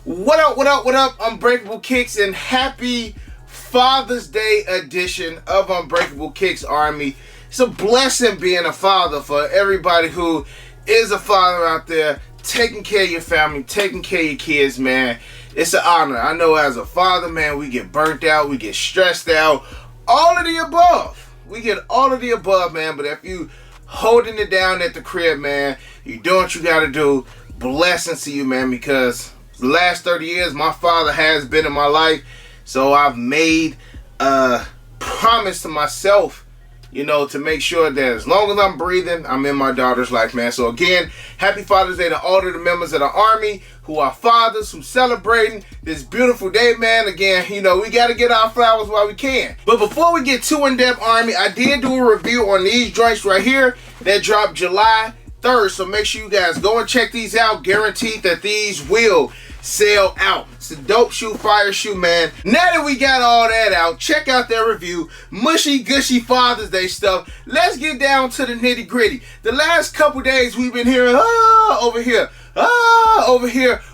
What up, what up, what up, Unbreakable Kicks, and happy Father's Day edition of Unbreakable Kicks Army. It's a blessing being a father for everybody who is a father out there, taking care of your family, taking care of your kids, man. It's an honor. I know as a father, man, we get burnt out, we get stressed out, all of the above. We get all of the above, man, but if you holding it down at the crib, man, you doing what you got to do, blessings to you, man, because the last 30 years, my father has been in my life, so I've made a promise to myself, you know, to make sure that as long as I'm breathing, I'm in my daughter's life, man. So again, happy Father's Day to all of the members of the Army who are fathers, who celebrating this beautiful day, man. Again, you know, we got to get our flowers while we can. But before we get too in-depth, Army, I did do a review on these joints right here that dropped July 3rd, so make sure you guys go and check these out. Guaranteed that these will sell out. It's a dope shoe, fire shoe, man. Now that we got all that out, check out their review. Mushy gushy Father's Day stuff. Let's get down to the nitty gritty. The last couple days we've been hearing over here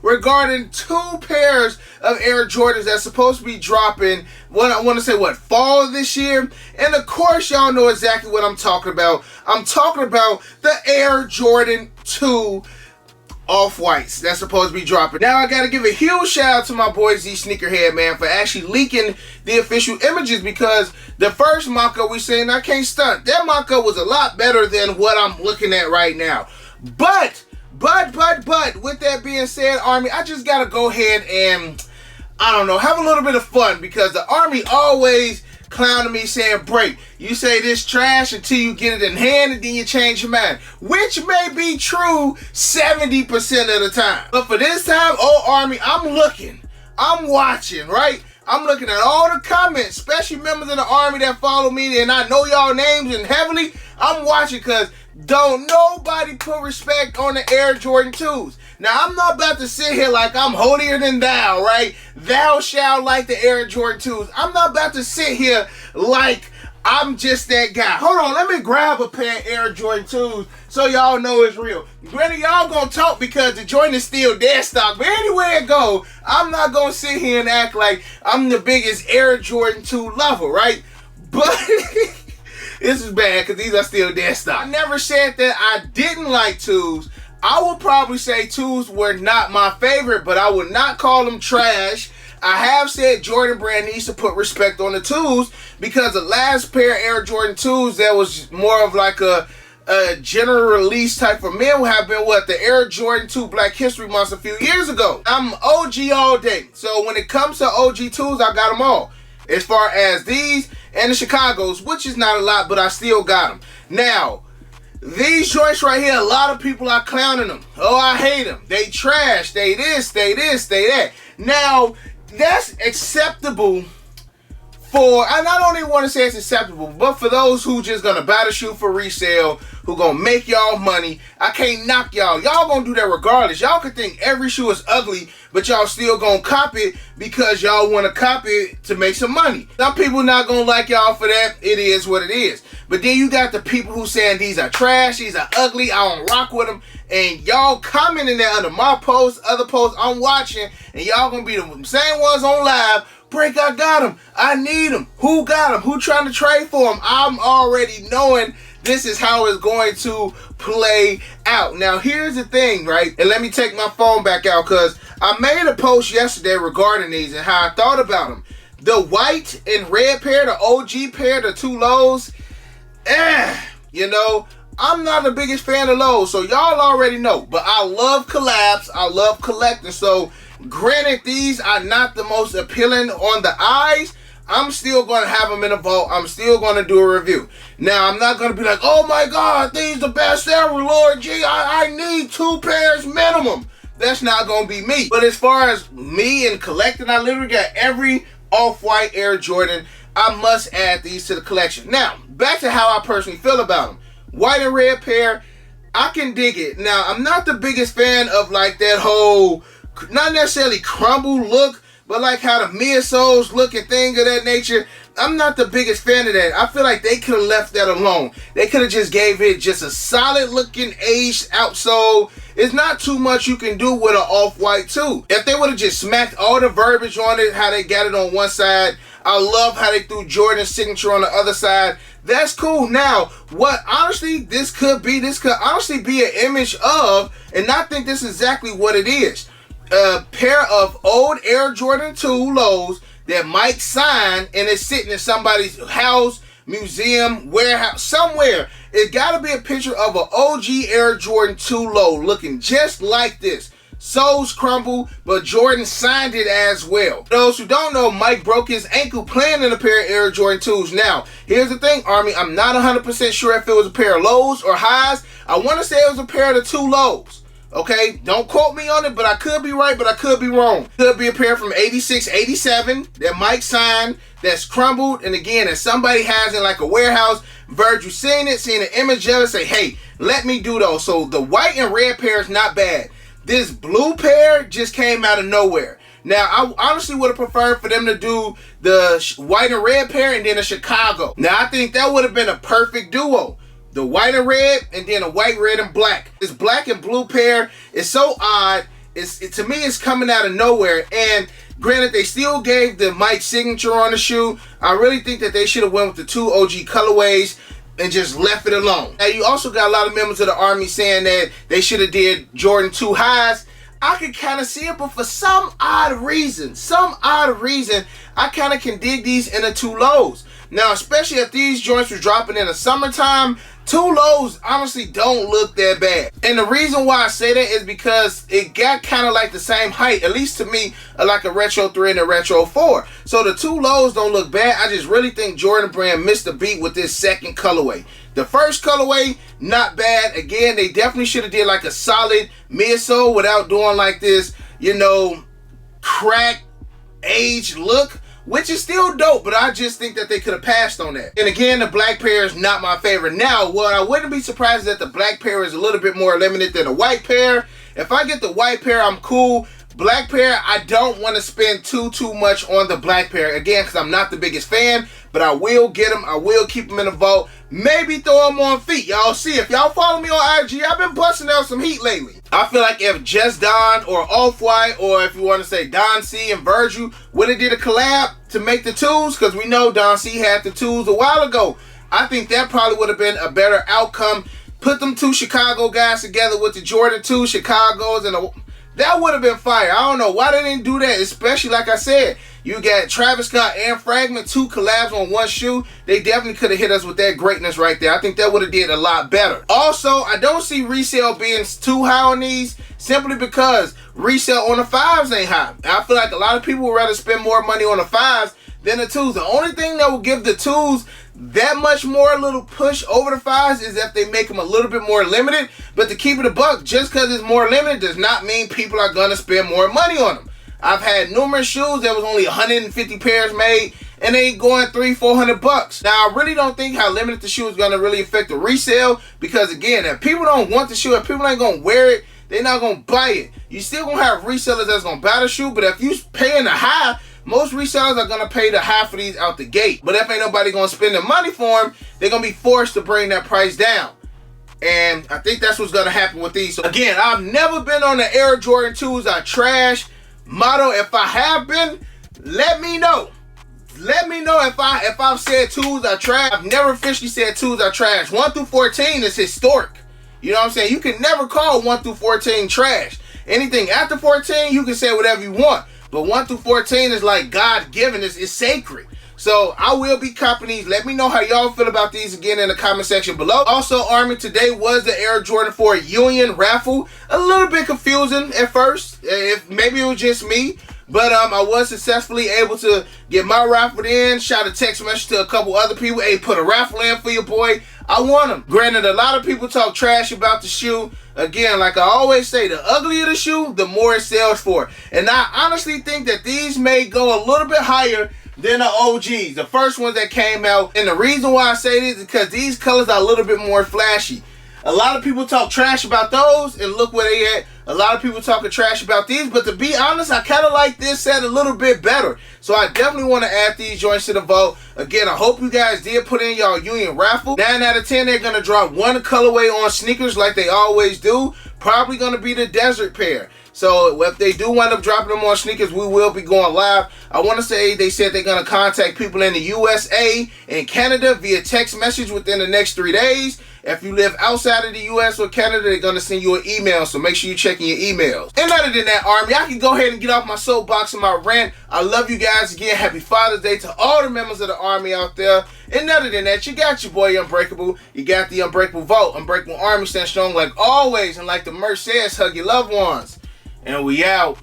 regarding two pairs of Air Jordans that's supposed to be dropping, I want to say fall this year. And of course y'all know exactly what I'm talking about. I'm talking about the Air Jordan 2 Off-Whites that's supposed to be dropping. Now I gotta give a huge shout out to my boy Z Sneakerhead, man, for actually leaking the official images, because the first mock-up we seen, I can't stunt, that mock-up was a lot better than what I'm looking at right now. But with that being said, Army, I just gotta go ahead and, I don't know, have a little bit of fun, because the Army always clowning me saying, break, you say this trash until you get it in hand and then you change your mind, which may be true 70% of the time. But for this time, oh Army, I'm looking, I'm watching, right? I'm looking at all the comments, especially members of the Army that follow me, and I know y'all names and heavily. I'm watching, because don't nobody put respect on the Air Jordan 2s. Now, I'm not about to sit here like I'm holier than thou, right? Thou shalt like the Air Jordan 2s. I'm not about to sit here like I'm just that guy. Hold on, let me grab a pair of Air Jordan 2s so y'all know it's real. Granted, y'all gonna talk because the joint is still dead stock, but anywhere it go, I'm not gonna sit here and act like I'm the biggest Air Jordan 2 lover, right? But this is bad because these are still dead stock. I never said that I didn't like 2s. I would probably say 2s were not my favorite, but I would not call them trash. I have said Jordan Brand needs to put respect on the 2s, because the last pair of Air Jordan 2s that was more of like a general release type for men have been the Air Jordan 2 Black History Month a few years ago. I'm OG all day. So when it comes to OG 2s, I got them all. As far as these and the Chicago's, which is not a lot, but I still got them. Now, these joints right here, a lot of people are clowning them. Oh, I hate them. They trash. They this, they that. Now, that's acceptable for, and I don't even want to say it's acceptable, but for those who just gonna buy the shoe for resale, who gonna make y'all money, I can't knock y'all. Y'all gonna do that regardless. Y'all could think every shoe is ugly, but y'all still gonna cop it because y'all wanna cop it to make some money. Some people not gonna like y'all for that. It is what it is. But then you got the people who saying these are trash, these are ugly, I don't rock with them, and y'all commenting there under my posts, other posts I'm watching, and y'all gonna be the same ones on live. Break, I got him. I need him. Who got him? Who trying to trade for him? I'm already knowing this is how it's going to play out. Now, here's the thing, right? And let me take my phone back out, because I made a post yesterday regarding these and how I thought about them. The white and red pair, the OG pair, the 2 lows, you know, I'm not the biggest fan of lows, so y'all already know. But I love collabs. I love collecting. So granted, these are not the most appealing on the eyes. I'm still going to have them in a vault. I'm still going to do a review. Now, I'm not going to be like, oh my God, these the best ever, Lord G. I need 2 pairs minimum. That's not going to be me. But as far as me and collecting, I literally got every Off-White Air Jordan. I must add these to the collection. Now, back to how I personally feel about them. White and red pair, I can dig it. Now, I'm not the biggest fan of like that whole, not necessarily crumble look, but like how the midsoles look and things of that nature, I'm not the biggest fan of that. I feel like they could have left that alone. They could have just gave it just a solid looking aged outsole. It's not too much you can do with an off-white too. If they would have just smacked all the verbiage on it, how they got it on one side, I love how they threw Jordan's signature on the other side. That's cool. Now, what honestly this could honestly be an image of, and I think this is exactly what it is. A pair of old Air Jordan 2 lows that Mike signed and it's sitting in somebody's house, museum, warehouse, somewhere. It got to be a picture of an OG Air Jordan 2 low looking just like this. Soles crumble, but Jordan signed it as well. For those who don't know, Mike broke his ankle playing in a pair of Air Jordan 2s. Now, here's the thing, Army. I'm not 100% sure if it was a pair of lows or highs. I want to say it was a pair of the 2 lows. Okay, don't quote me on it, but I could be right, but I could be wrong. Could be a pair from 86, 87 that Mike signed that's crumbled. And again, if somebody has it in like a warehouse, Virgil seen an image of it, say, hey, let me do those. So the white and red pair is not bad. This blue pair just came out of nowhere. Now, I honestly would have preferred for them to do the white and red pair and then a Chicago. Now, I think that would have been a perfect duo. The white and red, and then a white, red, and black. This black and blue pair is so odd. To me, it's coming out of nowhere. And granted, they still gave the Mike signature on the shoe. I really think that they should have went with the 2 OG colorways and just left it alone. Now, you also got a lot of members of the Army saying that they should have did Jordan 2 highs. I could kind of see it, but for some odd reason, I kind of can dig these in the 2 lows. Now, especially if these joints were dropping in the summertime, 2 lows honestly don't look that bad. And the reason why I say that is because it got kind of like the same height, at least to me, like a Retro 3 and a Retro 4. So the 2 lows don't look bad. I just really think Jordan Brand missed the beat with this second colorway. The first colorway, not bad. Again, they definitely should have did like a solid midsole without doing like this, you know, crack age look, which is still dope, but I just think that they could have passed on that. And again, the black pair is not my favorite. Now, what I wouldn't be surprised is that the black pair is a little bit more limited than the white pair. If I get the white pair, I'm cool. Black pair, I don't want to spend too much on the black pair. Again, because I'm not the biggest fan, but I will get them. I will keep them in the vault. Maybe throw them on feet. Y'all see, if y'all follow me on IG, I've been busting out some heat lately. I feel like if Just Don or Off-White, or if you want to say Don C and Virgil, would have did a collab to make the 2s, because we know Don C had the 2s a while ago, I think that probably would have been a better outcome. Put them 2 Chicago guys together with the Jordan 2 Chicagos, and that would have been fire. I don't know why they didn't do that, especially like I said, you got Travis Scott and Fragment, 2 collabs on 1 shoe. They definitely could have hit us with that greatness right there. I think that would have did a lot better. Also, I don't see resale being too high on these, simply because resale on the 5s ain't high. I feel like a lot of people would rather spend more money on the 5s than the 2s. The only thing that will give the 2s that much more little push over the 5s is if they make them a little bit more limited. But to keep it a buck, just because it's more limited does not mean people are going to spend more money on them. I've had numerous shoes that was only 150 pairs made, and they going $300-400 bucks. Now, I really don't think how limited the shoe is going to really affect the resale, because again, if people don't want the shoe, if people ain't going to wear it, they're not going to buy it. You still going to have resellers that's going to buy the shoe, but if you paying the high, most resellers are going to pay the high for these out the gate. But if ain't nobody going to spend the money for them, they're going to be forced to bring that price down. And I think that's what's going to happen with these. So again, I've never been on the Air Jordan 2s I trash motto. If I have been, let me know. Let me know if I've said 2s are trash. I've never officially said 2s are trash. 1 through 14 is historic. You know what I'm saying? You can never call 1 through 14 trash. Anything after 14, you can say whatever you want. But 1 through 14 is like God-given. It's sacred. So I will be copping these. Let me know how y'all feel about these again in the comment section below. Also, Army, today was the Air Jordan 4 Union raffle. A little bit confusing at first. If maybe it was just me. But I was successfully able to get my raffle in. Shot a text message to a couple other people. Hey, put a raffle in for your boy. I won them. Granted, a lot of people talk trash about the shoe. Again, like I always say, the uglier the shoe, the more it sells for. And I honestly think that these may go a little bit higher than the OGs, the first ones that came out. And the reason why I say this is because these colors are a little bit more flashy. A lot of people talk trash about those, and look where they at A lot of people talking trash about these, but to be honest, I kind of like this set a little bit better. So I definitely want to add these joints to the vote. Again, I hope you guys did put in y'all union raffle. 9 out of 10, they're going to drop one colorway on sneakers like they always do. Probably going to be the desert pair. So if they do wind up dropping them on sneakers, we will be going live. I want to say they said they're going to contact people in the USA and Canada via text message within the next 3 days. If you live outside of the US or Canada, they're going to send you an email, so make sure you're checking your emails. And other than that, Army, I can go ahead and get off my soapbox and my rant. I love you guys again. Happy Father's Day to all the members of the Army out there. And other than that, you got your boy Unbreakable. You got the Unbreakable vote. Unbreakable Army stands strong like always. And like the merch says, hug your loved ones. And we out.